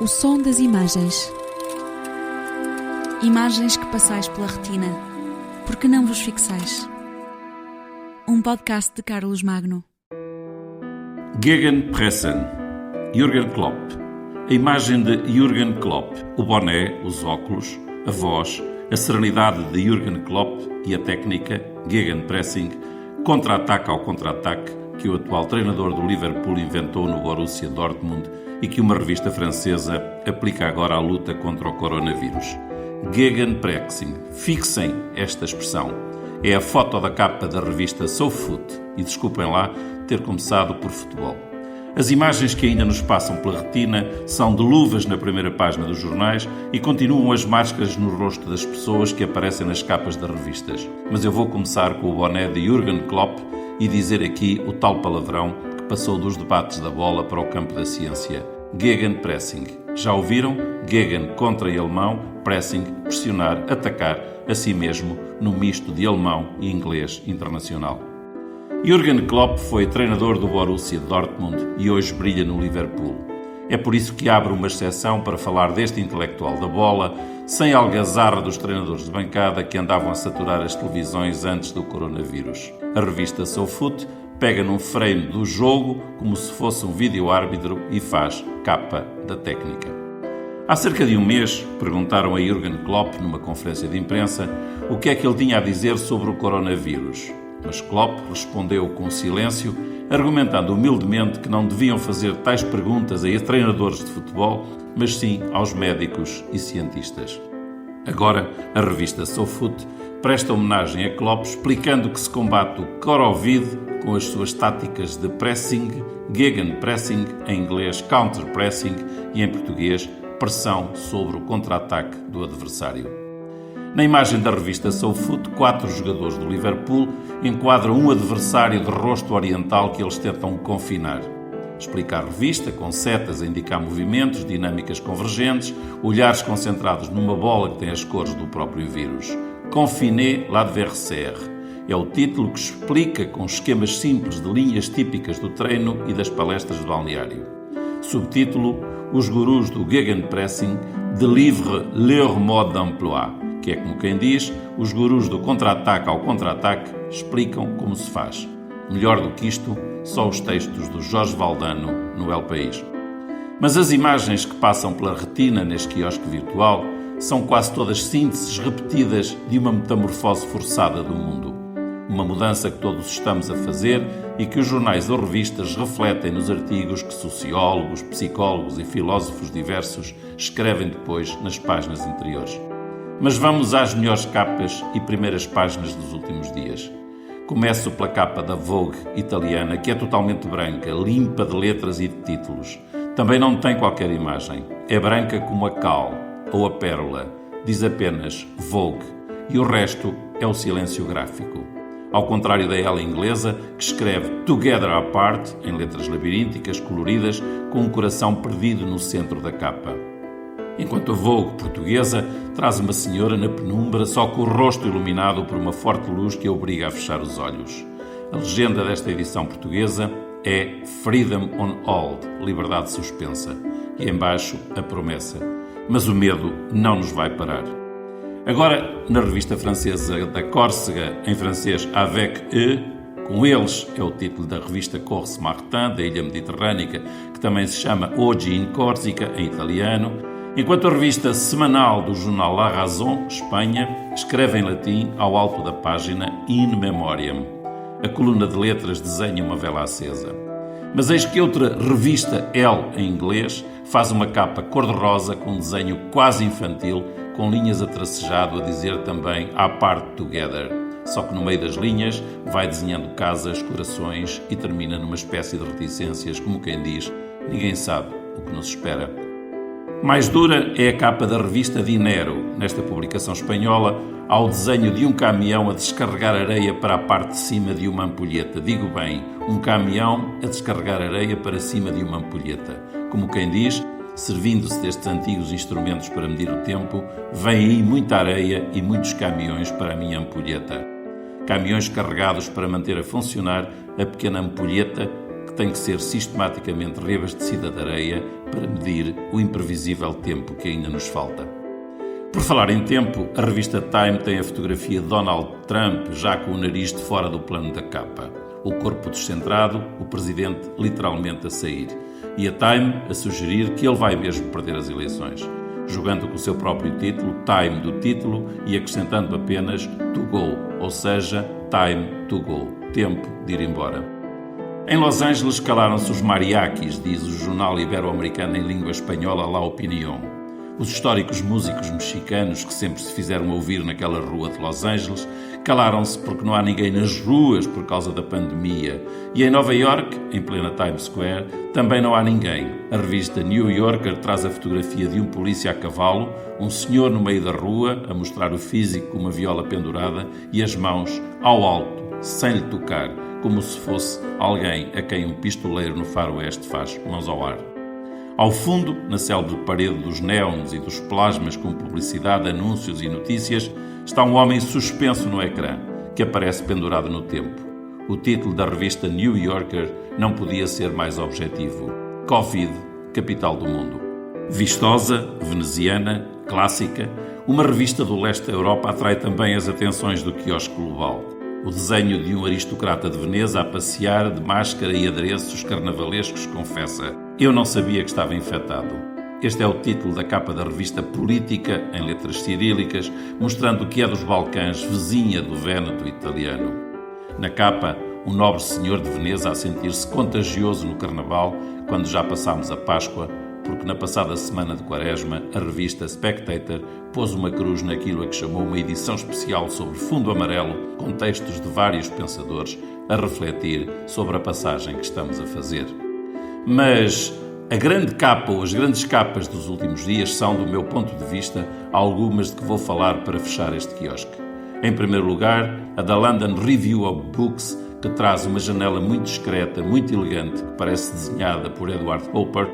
O som das imagens. Imagens que passais pela retina, porque não vos fixais. Um podcast de Carlos Magno. Gegenpressing, Jürgen Klopp. A imagem de Jürgen Klopp, o boné, os óculos, a voz, a serenidade de Jürgen Klopp e a técnica, Gegenpressing, contra-ataque ao contra-ataque, que o atual treinador do Liverpool inventou no Borussia Dortmund e que uma revista francesa aplica agora à luta contra o coronavírus. Gegenpressing. Fixem esta expressão. É a foto da capa da revista SoFoot e desculpem lá ter começado por futebol. As imagens que ainda nos passam pela retina são de luvas na primeira página dos jornais e continuam as máscaras no rosto das pessoas que aparecem nas capas das revistas. Mas eu vou começar com o boné de Jürgen Klopp e dizer aqui o tal palavrão que passou dos debates da bola para o campo da ciência. Gegenpressing. Já ouviram? Gegen contra alemão, pressing, pressionar, atacar, a si mesmo, no misto de alemão e inglês internacional. Jürgen Klopp foi treinador do Borussia Dortmund e hoje brilha no Liverpool. É por isso que abro uma exceção para falar deste intelectual da bola, sem a algazarra dos treinadores de bancada que andavam a saturar as televisões antes do coronavírus. A revista SoFoot pega num frame do jogo como se fosse um vídeo-árbitro e faz capa da técnica. Há cerca de um mês, perguntaram a Jürgen Klopp numa conferência de imprensa o que é que ele tinha a dizer sobre o coronavírus. Mas Klopp respondeu com silêncio, argumentando humildemente que não deviam fazer tais perguntas a treinadores de futebol, mas sim aos médicos e cientistas. Agora, a revista SoFoot presta homenagem a Klopp explicando que se combate o Covid com as suas táticas de pressing, gegenpressing, em inglês counterpressing e em português pressão sobre o contra-ataque do adversário. Na imagem da revista SoFoot, 4 jogadores do Liverpool enquadram um adversário de rosto oriental que eles tentam confinar. Explica a revista, com setas a indicar movimentos, dinâmicas convergentes, olhares concentrados numa bola que tem as cores do próprio vírus. Confiner l'adversaire é o título que explica com esquemas simples de linhas típicas do treino e das palestras de balneário. Subtítulo: Os gurus do Gegenpressing délivrent leur mode d'emploi, que é como quem diz, os gurus do contra-ataque ao contra-ataque explicam como se faz. Melhor do que isto, só os textos do Jorge Valdano no El País. Mas as imagens que passam pela retina neste quiosque virtual são quase todas sínteses repetidas de uma metamorfose forçada do mundo. Uma mudança que todos estamos a fazer e que os jornais ou revistas refletem nos artigos que sociólogos, psicólogos e filósofos diversos escrevem depois nas páginas interiores. Mas vamos às melhores capas e primeiras páginas dos últimos dias. Começo pela capa da Vogue italiana, que é totalmente branca, limpa de letras e de títulos. Também não tem qualquer imagem. É branca como a cal ou a pérola. Diz apenas Vogue. E o resto é o silêncio gráfico. Ao contrário da ela inglesa, que escreve Together Apart, em letras labirínticas, coloridas, com um coração perdido no centro da capa. Enquanto a Vogue portuguesa traz uma senhora na penumbra só com o rosto iluminado por uma forte luz que a obriga a fechar os olhos. A legenda desta edição portuguesa é Freedom on Hold, liberdade suspensa, e embaixo a promessa. Mas o medo não nos vai parar. Agora, na revista francesa da Córcega, em francês Avec eux, com eles é o título da revista Corse Martin, da ilha mediterrânica, que também se chama Oggi in Corsica, em italiano, enquanto a revista semanal do jornal La Razón, Espanha, escreve em latim, ao alto da página, In Memoriam. A coluna de letras desenha uma vela acesa. Mas eis que outra revista, Elle, em inglês, faz uma capa cor-de-rosa com um desenho quase infantil, com linhas a tracejado a dizer também Apart Together. Só que no meio das linhas vai desenhando casas, corações e termina numa espécie de reticências, como quem diz, ninguém sabe o que nos espera. Mais dura é a capa da revista Dinero. Nesta publicação espanhola, há o desenho de um caminhão a descarregar areia para a parte de cima de uma ampulheta. Digo bem, um caminhão a descarregar areia para cima de uma ampulheta. Como quem diz, servindo-se destes antigos instrumentos para medir o tempo, vem aí muita areia e muitos caminhões para a minha ampulheta. Caminhões carregados para manter a funcionar a pequena ampulheta que tem que ser sistematicamente reabastecida de areia para medir o imprevisível tempo que ainda nos falta. Por falar em tempo, a revista Time tem a fotografia de Donald Trump já com o nariz de fora do plano da capa, o corpo descentrado, o presidente literalmente a sair, e a Time a sugerir que ele vai mesmo perder as eleições, jogando com o seu próprio título, Time do título, e acrescentando apenas to go, ou seja, time to go, tempo de ir embora. Em Los Angeles calaram-se os mariachis, diz o jornal ibero-americano em língua espanhola La Opinión. Os históricos músicos mexicanos que sempre se fizeram ouvir naquela rua de Los Angeles calaram-se porque não há ninguém nas ruas por causa da pandemia. E em Nova York, em plena Times Square, também não há ninguém. A revista New Yorker traz a fotografia de um polícia a cavalo, um senhor no meio da rua a mostrar o físico com uma viola pendurada e as mãos ao alto, sem lhe tocar, como se fosse alguém a quem um pistoleiro no faroeste faz mãos ao ar. Ao fundo, na célebre parede dos neons e dos plasmas com publicidade, anúncios e notícias, está um homem suspenso no ecrã, que aparece pendurado no tempo. O título da revista New Yorker não podia ser mais objetivo. Covid, capital do mundo. Vistosa, veneziana, clássica, uma revista do leste da Europa atrai também as atenções do quiosque global. O desenho de um aristocrata de Veneza a passear de máscara e adereços carnavalescos confessa: "Eu não sabia que estava infectado." Este é o título da capa da revista Política, em letras cirílicas, mostrando que é dos Balcãs, vizinha do Vêneto italiano. Na capa, um nobre senhor de Veneza a sentir-se contagioso no Carnaval, quando já passámos a Páscoa, porque na passada semana de Quaresma, a revista Spectator pôs uma cruz naquilo a que chamou uma edição especial sobre fundo amarelo, com textos de vários pensadores a refletir sobre a passagem que estamos a fazer. Mas a grande capa ou as grandes capas dos últimos dias são, do meu ponto de vista, algumas de que vou falar para fechar este quiosque. Em primeiro lugar, a da London Review of Books, que traz uma janela muito discreta, muito elegante, que parece desenhada por Edward Hopper,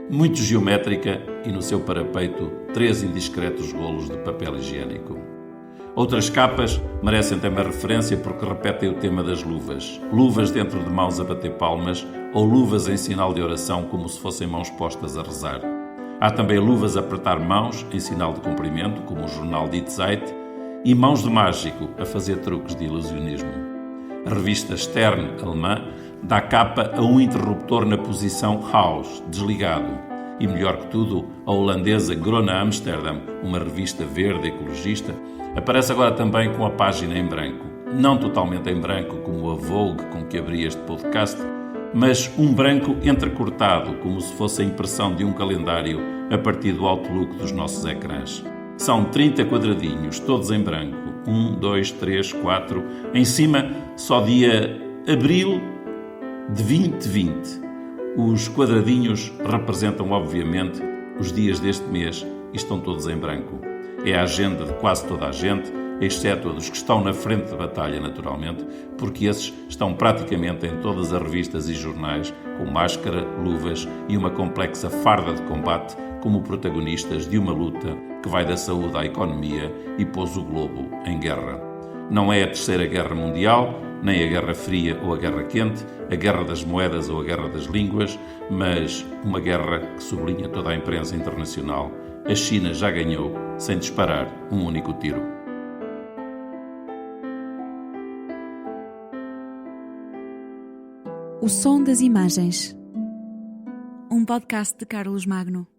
muito geométrica e no seu parapeito 3 indiscretos rolos de papel higiênico. Outras capas merecem também referência porque repetem o tema das luvas. Luvas dentro de mãos a bater palmas ou luvas em sinal de oração como se fossem mãos postas a rezar. Há também luvas a apertar mãos em sinal de cumprimento, como o jornal Die Zeit, e mãos de mágico a fazer truques de ilusionismo. A revista Stern, alemã, dá capa a um interruptor na posição House, desligado. E melhor que tudo, a holandesa Grona Amsterdam, uma revista verde ecologista, aparece agora também com a página em branco. Não totalmente em branco como a Vogue com que abri este podcast, mas um branco entrecortado, como se fosse a impressão de um calendário a partir do Outlook dos nossos ecrãs. São 30 quadradinhos, todos em branco. 1, 2, 3, 4. Em cima, só dia abril de 2020. Os quadradinhos representam, obviamente, os dias deste mês e estão todos em branco. É a agenda de quase toda a gente, exceto a dos que estão na frente da batalha, naturalmente, porque esses estão praticamente em todas as revistas e jornais, com máscara, luvas e uma complexa farda de combate, como protagonistas de uma luta que vai da saúde à economia e pôs o globo em guerra. Não é a Terceira Guerra Mundial, nem a Guerra Fria ou a Guerra Quente, a Guerra das Moedas ou a Guerra das Línguas, mas uma guerra que sublinha toda a imprensa internacional. A China já ganhou sem disparar um único tiro. O som das imagens. Um podcast de Carlos Magno.